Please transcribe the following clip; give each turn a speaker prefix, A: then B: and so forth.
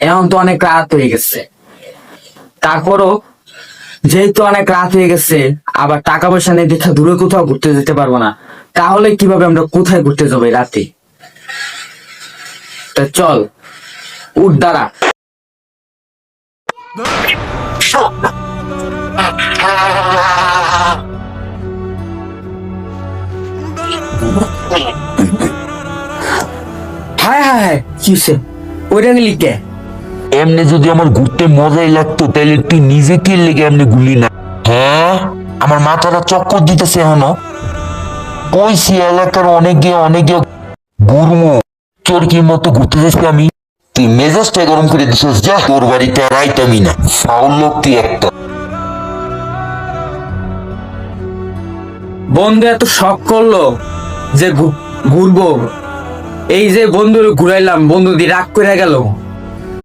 A: এখন তো অনেক রাত হয়ে গেছে, তারপরও যেহেতু অনেক রাত হয়ে গেছে, আবার টাকা পয়সা নেই দেখে দূরে কোথাও ঘুরতে যেতে পারবো না। তাহলে কিভাবে আমরা কোথায় ঘুরতে যাবো এই রাতে? তা চল, উঠ দাঁড়া। হায় হায় হায়, কি হয়েছে? ওইটা গেলি কে?
B: এমনি যদি আমার ঘুরতে মজাই লাগতো তাহলে তুই নিজেকে লেগে এমনি গুলি না। হ্যাঁ, আমার মাথাটা চক্কর দিতেছে এখনো। কইছি এলাকার অনেকে ঘুরমু, চোরকির মতো ঘুরতে যাচ্ছি আমি। তুই মেজাজটা গরম করে দিছিস, যা তোর বাড়িতে আর আইতামি না। ফাউল লোক তুই একটা।
A: বন্ধু এত শখ করলো যে ঘুরবো, এই যে বন্ধুর ঘুরাইলাম, বন্ধু দিয়ে রাগ করে গেল।